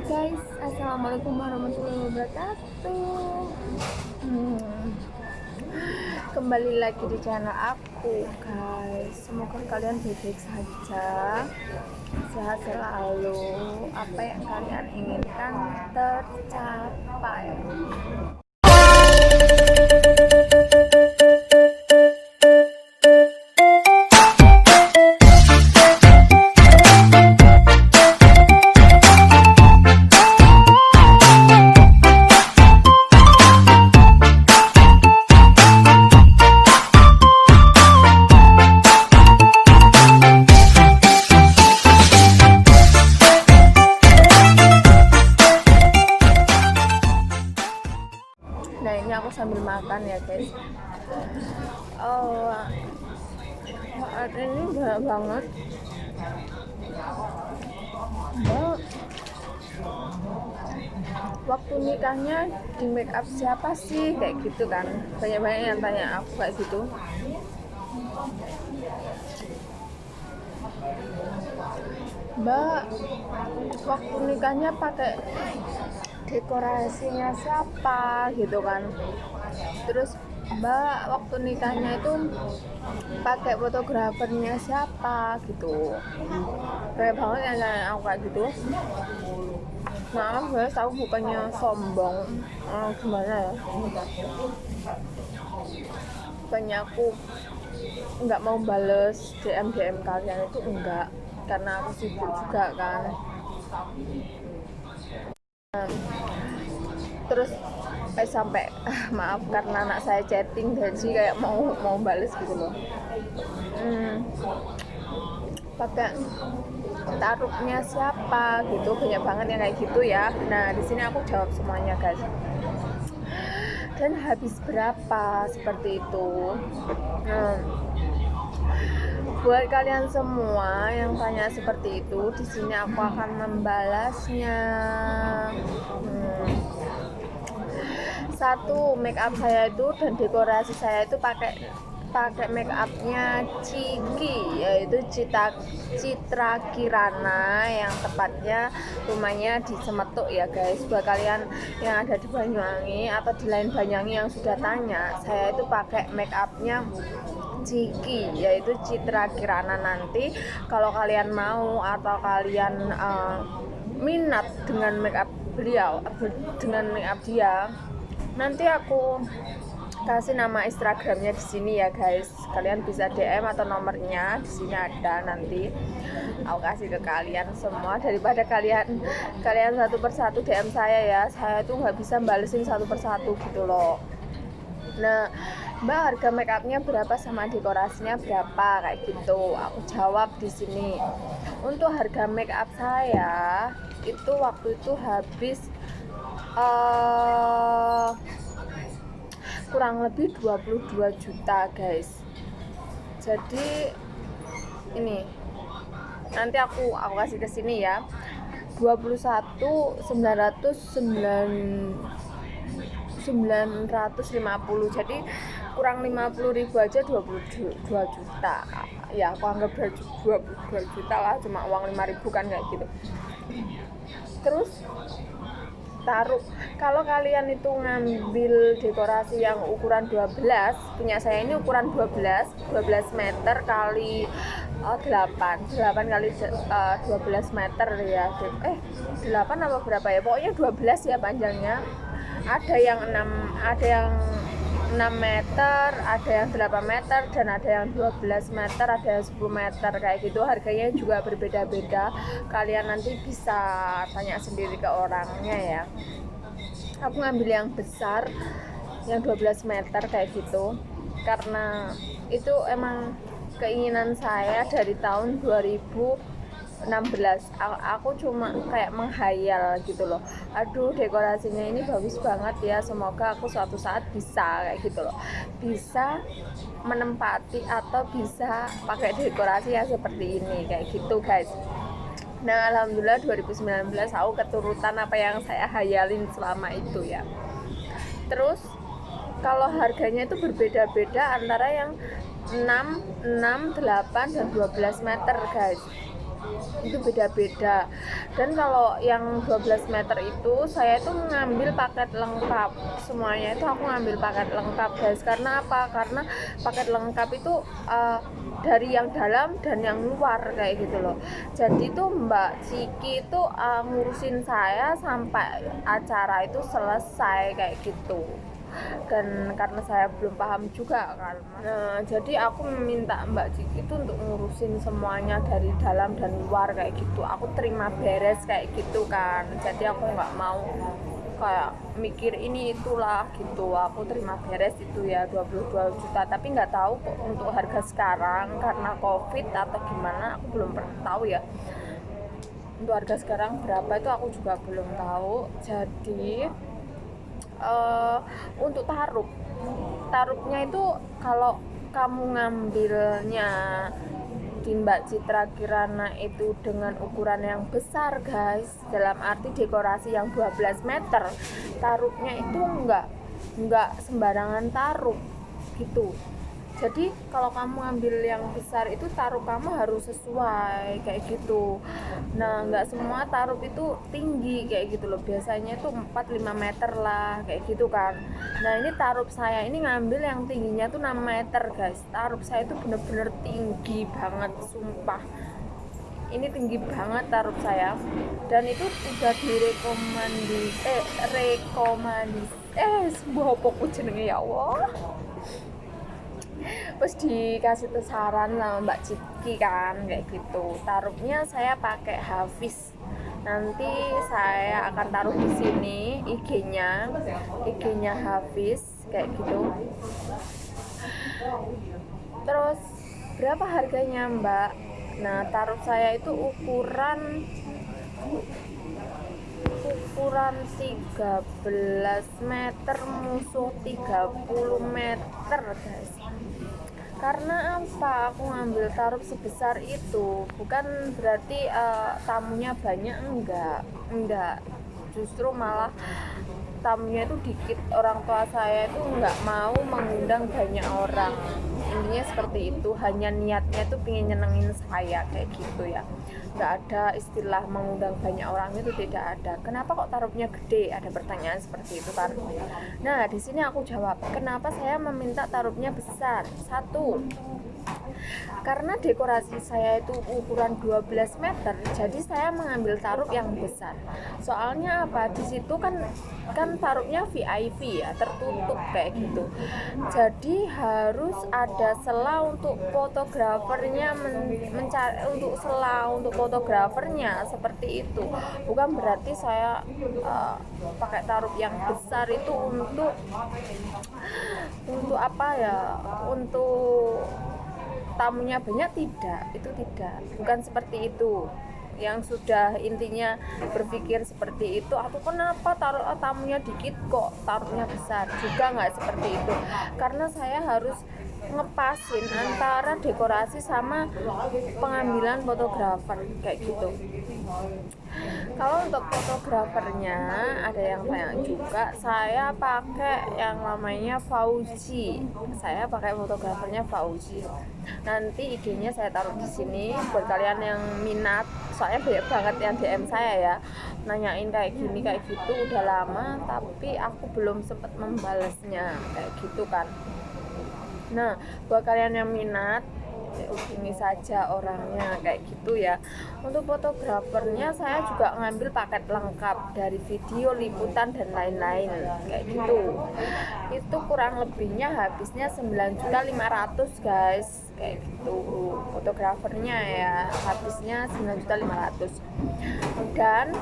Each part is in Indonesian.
Guys, assalamualaikum warahmatullahi wabarakatuh. Kembali lagi di channel aku, guys. Semoga kalian baik-baik saja, sehat selalu. Apa yang kalian inginkan tercapai. Nah, ini aku sambil makan ya, guys. Oh, saat ini banyak banget. Waktu nikahnya di make up siapa sih, kayak gitu kan. Banyak-banyak yang tanya aku kayak gitu. Mbak, waktu nikahnya pakai dekorasinya siapa gitu kan. Terus Mbak, waktu nikahnya itu pakai fotografernya siapa gitu. Banyak banget yang nanya aku kayak gitu. Maaf guys, aku bukannya sombong. Gimana ya, bukannya aku nggak mau bales DM kalian, itu enggak, karena aku sibuk juga kan. Terus sampai maaf karena anak saya chatting, jadi kayak mau bales gitu loh. Pakai taruhnya siapa gitu, banyak banget yang kayak gitu ya. Nah, di sini aku jawab semuanya, guys. Dan habis berapa, seperti itu. Buat kalian semua yang tanya seperti itu, di sini aku akan membalasnya. Satu, make up saya itu dan dekorasi saya itu pakai make upnya Ciki, yaitu Citra Kirana, yang tepatnya rumahnya di Semetuk ya, guys. Buat kalian yang ada di Banyuwangi atau di lain Banyuwangi yang sudah tanya, saya itu pakai make upnya Ciki, yaitu Citra Kirana. Nanti kalau kalian mau atau kalian minat dengan make up beliau, dengan make up dia, nanti aku kasih nama Instagramnya di sini ya, guys. Kalian bisa DM atau nomornya di sini ada, nanti aku kasih ke kalian semua, daripada kalian satu persatu DM saya ya. Saya tuh nggak bisa balesin satu persatu gitu loh. Nah, Mbak, harga make upnya berapa sama dekorasinya berapa, kayak gitu. Aku jawab di sini. Untuk harga make up saya itu waktu itu habis kurang lebih 22 juta, guys. Jadi ini nanti aku kasih ke sini ya. 21.950, jadi kurang 50.000 aja 22 juta ya. Aku anggap 22 juta lah, cuma uang 5.000 kan, kayak gitu. Terus taruh, kalau kalian itu ngambil dekorasi yang ukuran 12, punya saya ini ukuran 12 meter kali 8 kali 12 meter ya. 8 apa berapa ya, pokoknya 12 ya panjangnya. Ada yang 6 meter, ada yang 8 meter, dan ada yang 12 meter, ada yang 10 meter, kayak gitu. Harganya juga berbeda-beda, kalian nanti bisa tanya sendiri ke orangnya ya. Aku ngambil yang besar, yang 12 meter kayak gitu, karena itu emang keinginan saya dari tahun 2016. Aku cuma kayak menghayal gitu loh, aduh dekorasinya ini bagus banget ya, semoga aku suatu saat bisa kayak gitu loh, bisa menempati atau bisa pakai dekorasi yang seperti ini, kayak gitu, guys. Nah, alhamdulillah 2019 aku keturutan apa yang saya hayalin selama itu ya. Terus kalau harganya itu berbeda-beda antara yang 6, 8, dan 12 meter, guys. itu beda-beda. Dan kalau yang 12 meter itu saya itu ngambil paket lengkap, semuanya itu aku ngambil paket lengkap guys. Karena apa? Karena paket lengkap itu dari yang dalam dan yang luar kayak gitu loh. Jadi tuh Mbak Ciki itu ngurusin saya sampai acara itu selesai kayak gitu. Dan karena saya belum paham juga kan, nah jadi aku meminta Mbak Ciki itu untuk ngurusin semuanya dari dalam dan luar kayak gitu. Aku terima beres kayak gitu kan, jadi aku nggak mau kayak mikir ini itulah gitu. Aku terima beres itu ya 22 juta, tapi nggak tahu kok untuk harga sekarang karena covid atau gimana, aku belum pernah tahu ya untuk harga sekarang berapa, itu aku juga belum tahu. Jadi untuk tarupnya itu kalau kamu ngambilnya di Mbak Citra Kirana itu dengan ukuran yang besar guys, dalam arti dekorasi yang 12 meter, tarupnya itu enggak sembarangan tarup gitu. Jadi kalau kamu ambil yang besar itu taruh kamu harus sesuai kayak gitu. Nah nggak semua taruh itu tinggi kayak gitu loh, biasanya itu 4-5 meter lah kayak gitu kan. Nah ini taruh saya ini ngambil yang tingginya tuh 6 meter guys. Taruh saya itu bener-bener tinggi banget sumpah, ini tinggi banget taruh saya. Dan itu udah sebuah pokok jenenge ya Allah. Terus dikasih saran sama Mbak Ciki kan kayak gitu. Taruhnya saya pakai Hafiz. Nanti saya akan taruh di sini IG-nya Hafiz kayak gitu. Terus berapa harganya Mbak? Nah, taruh saya itu ukuran 13 meter musuh 30 meter guys. Karena apa aku ngambil taruh sebesar itu? Bukan berarti tamunya banyak, enggak, justru malah tamunya itu dikit. Orang tua saya itu enggak mau mengundang banyak orang, intinya seperti itu. Hanya niatnya itu pengen nyenengin saya kayak gitu ya, nggak ada istilah mengundang banyak orang, itu tidak ada. Kenapa kok taruhnya gede? Ada pertanyaan seperti itu kan. Nah di sini aku jawab kenapa saya meminta taruhnya besar. Satu, karena dekorasi saya itu ukuran 12 meter, jadi saya mengambil taruh yang besar. Soalnya apa? Di situ kan taruhnya VIP ya, tertutup kayak gitu. Jadi harus ada sela untuk fotografernya mencari untuk sela untuk fotografernya seperti itu. Bukan berarti saya pakai taruh yang besar itu untuk apa ya? Untuk tamunya banyak, tidak, itu tidak, bukan seperti itu. Yang sudah intinya berpikir seperti itu, aku kenapa taruh tamunya dikit kok taruhnya besar, juga nggak seperti itu. Karena saya harus ngepasin antara dekorasi sama pengambilan fotografer kayak gitu. Kalau untuk fotografernya ada yang tanya juga, saya pakai yang namanya Fauzi. Saya pakai fotografernya Fauzi. Nanti IG-nya saya taruh di sini buat kalian yang minat. Soalnya banyak banget yang DM saya ya, nanyain kayak gini kayak gitu udah lama, tapi aku belum sempat membalasnya kayak gitu kan. Nah, buat kalian yang minat hubungi saja orangnya kayak gitu ya. Untuk fotografernya saya juga ngambil paket lengkap dari video, liputan dan lain-lain kayak gitu. Itu kurang lebihnya habisnya 9.500.000 guys kayak gitu. Fotografernya ya habisnya 9.500.000. Dan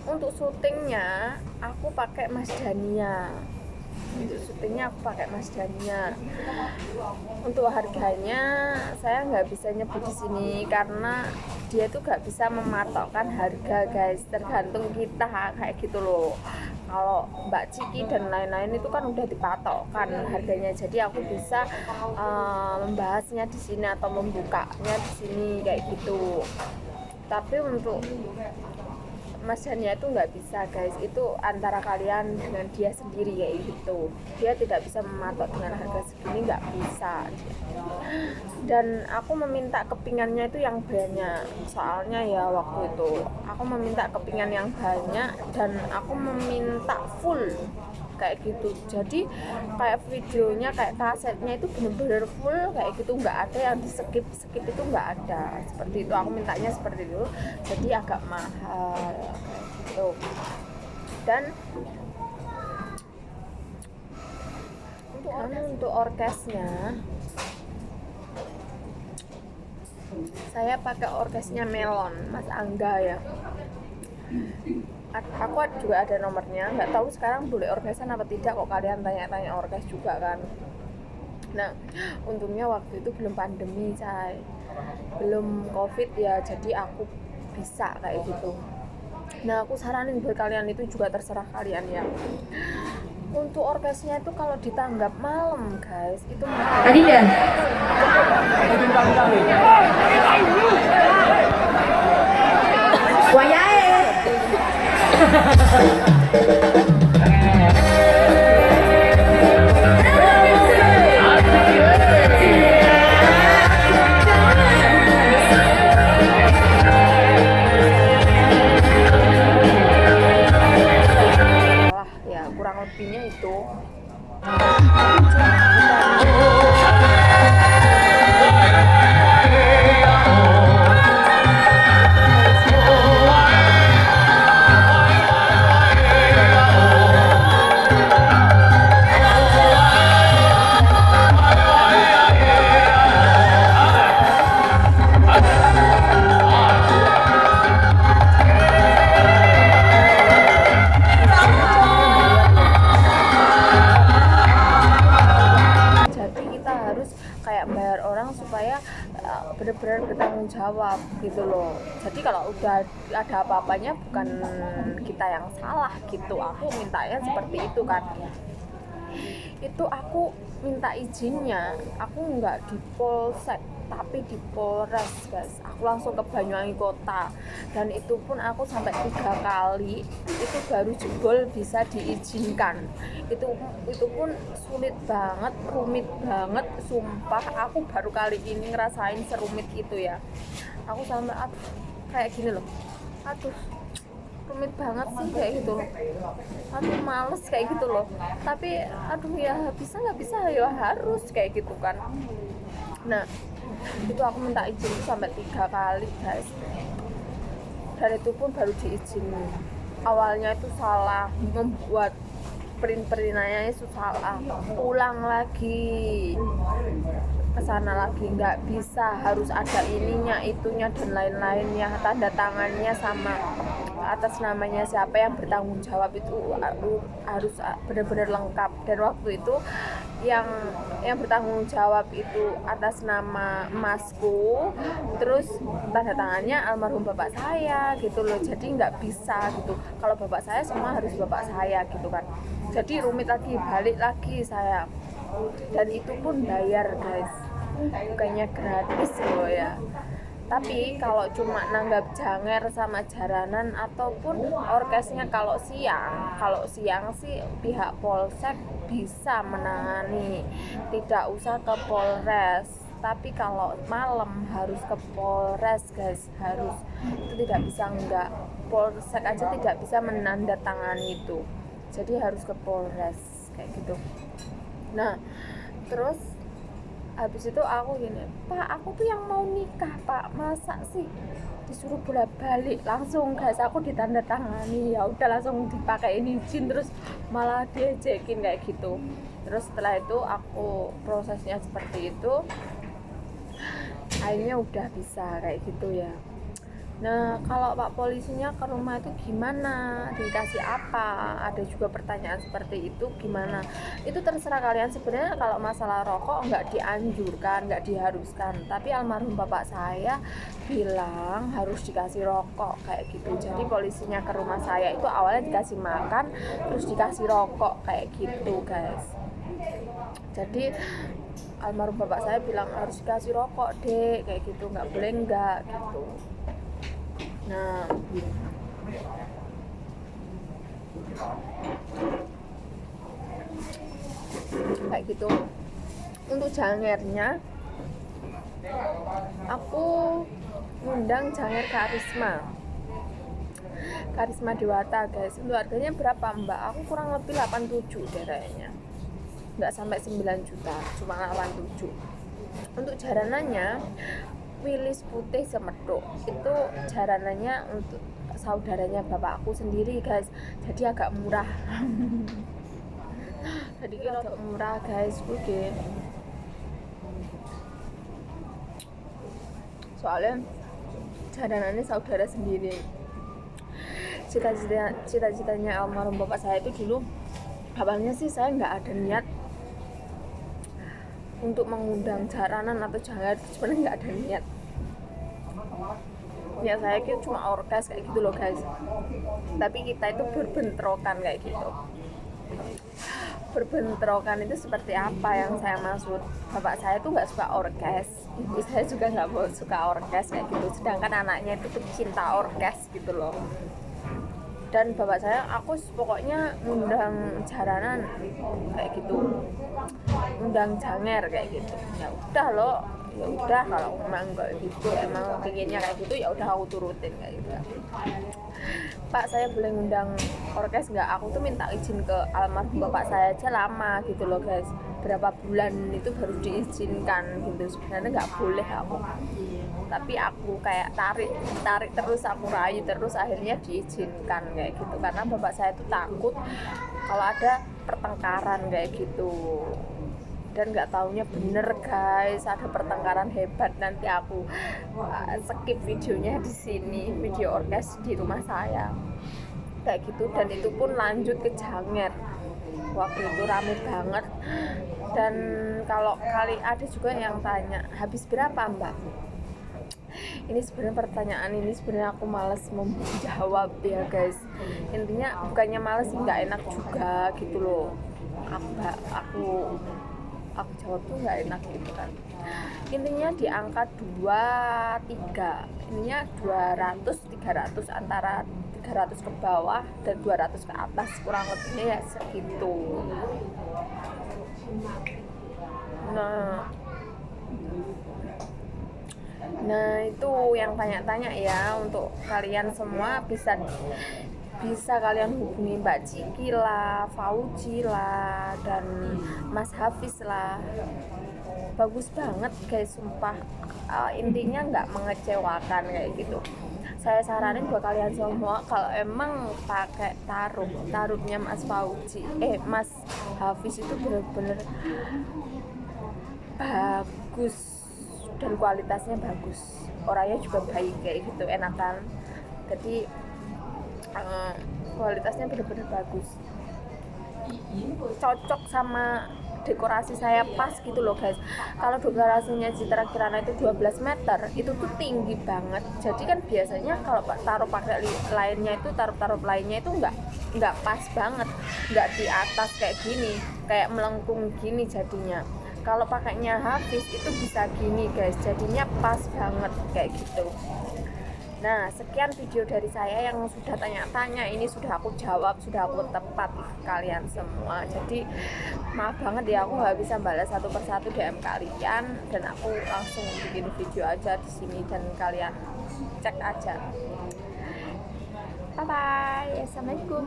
untuk syutingnya aku pakai Mas Dania. Untuk syutingnya aku pakai Mas Dania. Untuk harganya saya nggak bisa nyebut di sini karena dia tuh nggak bisa mematokkan harga guys, tergantung kita kayak gitu loh. Kalau Mbak Ciki dan lain-lain itu kan udah dipatokkan harganya, jadi aku bisa membahasnya di sini atau membukanya di sini kayak gitu. Tapi untuk Mas Dania itu nggak bisa guys, itu antara kalian dengan dia sendiri kayak gitu. Dia tidak bisa mematok dengan harga segini, nggak bisa. Dan aku meminta kepingannya itu yang banyak, soalnya ya waktu itu aku meminta kepingan yang banyak dan aku meminta full kayak gitu. Jadi kayak videonya, kayak kasetnya itu bener-bener full kayak gitu, nggak ada yang di skip itu, nggak ada. Seperti itu, aku mintanya seperti itu, jadi agak mahal gitu. Dan untuk orkesnya saya pakai orkesnya Melon, Mas Angga ya. Aku juga ada nomornya, nggak tahu sekarang boleh orkesan apa tidak, kok kalian tanya-tanya orkes juga kan. Nah, untungnya waktu itu belum pandemi, belum covid ya, jadi aku bisa kayak gitu. Nah, aku saranin buat kalian, itu juga terserah kalian ya. Untuk orkesnya itu kalau ditanggap malam guys, itu tadi ya wayahe. Ya kurang lebihnya itu. Kayak bayar orang supaya benar-benar bertanggung jawab gitu loh. Jadi kalau udah ada apa-apanya bukan kita yang salah gitu. Aku mintanya seperti itu kan. Itu aku minta izinnya, aku nggak di Polsek tapi di Polres guys. Aku langsung ke Banyuwangi Kota, dan itu pun aku sampai 3 kali itu baru jebol bisa diizinkan. Itu pun sulit banget, rumit banget, sumpah. Aku baru kali ini ngerasain serumit itu ya. Aku sampai kayak gini loh, rumit banget sih kayak gitu loh. Males kayak gitu loh. Tapi ya bisa nggak bisa ya harus kayak gitu kan. Nah, itu aku minta izin itu sampai 3 kali guys, dan itu pun baru diizinin. Awalnya itu salah, membuat print-printannya itu salah, ulang lagi kesana lagi, nggak bisa, harus ada ininya, itunya dan lain-lainnya, tanda tangannya sama atas namanya siapa yang bertanggung jawab, itu harus benar-benar lengkap. Dan waktu itu yang bertanggung jawab itu atas nama emasku, terus tanda tangannya almarhum bapak saya gitu loh. Jadi nggak bisa gitu, kalau bapak saya semua harus bapak saya gitu kan. Jadi rumit lagi, balik lagi saya, dan itu pun bayar guys, bukannya gratis loh ya. Tapi kalau cuma nanggap janger sama jaranan ataupun orkesnya, kalau siang sih pihak Polsek bisa menangani, tidak usah ke Polres. Tapi kalau malam harus ke Polres guys, harus. Itu tidak bisa enggak, Polsek aja tidak bisa menandatangani itu, jadi harus ke Polres kayak gitu. Nah, terus habis itu aku gini, Pak, aku tuh yang mau nikah Pak, masa sih disuruh bolak-balik? Langsung guys, aku ditandatangani, ya udah langsung dipakein izin, terus malah diajakin kayak gitu. Terus setelah itu aku prosesnya seperti itu, akhirnya udah bisa kayak gitu ya. Nah, kalau Pak polisinya ke rumah itu gimana? Dikasih apa? Ada juga pertanyaan seperti itu, gimana? Itu terserah kalian. Sebenarnya kalau masalah rokok nggak dianjurkan, nggak diharuskan. Tapi almarhum bapak saya bilang harus dikasih rokok kayak gitu. Jadi polisinya ke rumah saya itu awalnya dikasih makan, terus dikasih rokok kayak gitu guys. Jadi almarhum bapak saya bilang harus dikasih rokok dek kayak gitu, nggak boleh enggak gitu. Nah, kayak gitu. Untuk jangernya aku ngundang janger Karisma Dewata guys. Untuk harganya berapa mbak? Aku kurang lebih 87 deh kayaknya, nggak sampai 9 juta, cuma 87. Untuk jaranannya Wilis Putih Semeduk, itu jaranannya untuk saudaranya bapakku sendiri guys, jadi agak murah. Jadi agak murah guys, oke. Soalnya jaranannya saudara sendiri. Cita-citanya almarhum bapak saya itu dulu, awalnya sih saya nggak ada niat untuk mengundang jaranan atau janger, sebenarnya nggak ada niat. Ya saya itu cuma orkes kayak gitu loh guys, tapi kita itu berbentrokan kayak gitu. Berbentrokan itu seperti apa yang saya maksud? Bapak saya tuh nggak suka orkes, ibu saya juga nggak suka orkes kayak gitu, sedangkan anaknya itu pecinta orkes gitu loh. Dan bapak saya, aku pokoknya ngundang jaranan kayak gitu, ngundang janger kayak gitu. Ya udah loh, ya udah kalau memang kayak gitu, emang pengennya kayak gitu, ya udah aku turutin kayak gitu. Pak, saya boleh ngundang orkes nggak? Aku tuh minta izin ke almarhum bapak saya aja lama gitu loh guys, berapa bulan itu baru diizinkan gitu. Sebenarnya nggak boleh aku, tapi aku kayak tarik terus, aku rayu terus, akhirnya diizinkan kayak gitu. Karena bapak saya tuh takut kalau ada pertengkaran kayak gitu. Dan nggak taunya bener guys, ada pertengkaran hebat. Nanti aku skip videonya di sini, video orkes di rumah saya kayak gitu. Dan itu pun lanjut ke janger, waktu itu rame banget. Dan kalau kali ada juga yang tanya, habis berapa mbak? Ini sebenarnya pertanyaan ini sebenarnya aku malas menjawab ya guys. Intinya bukannya malas sih, nggak enak juga gitu loh. Aku jawab tuh nggak enak gitu kan. Intinya di angka 23, intinya 200-300, antara 300 ke bawah dan 200 ke atas, kurang lebihnya ya segitu. Nah itu yang tanya-tanya ya, untuk kalian semua bisa kalian hubungi Mbak Ciki lah, Fauji lah, dan Mas Hafiz lah. Bagus banget guys, sumpah. Intinya nggak mengecewakan kayak gitu. Saya saranin buat kalian semua, kalau emang pakai tarupnya Mas Hafiz itu bener-bener bagus dan kualitasnya bagus, orangnya juga baik kayak gitu, enakan. Jadi kualitasnya benar-benar bagus, cocok sama dekorasi saya, pas gitu loh guys. Kalau dekorasinya Citra Kirana itu 12 meter, itu tuh tinggi banget. Jadi kan biasanya kalau taruh lainnya itu nggak pas banget, nggak di atas kayak gini, kayak melengkung gini jadinya. Kalau pakainya Hafiz itu bisa gini guys, jadinya pas banget kayak gitu. Nah, sekian video dari saya yang sudah tanya-tanya, ini sudah aku jawab, sudah aku tepat kalian semua. Jadi maaf banget ya, aku nggak bisa balas satu persatu DM kalian, dan aku langsung bikin video aja di sini dan kalian cek aja. Bye bye, assalamualaikum.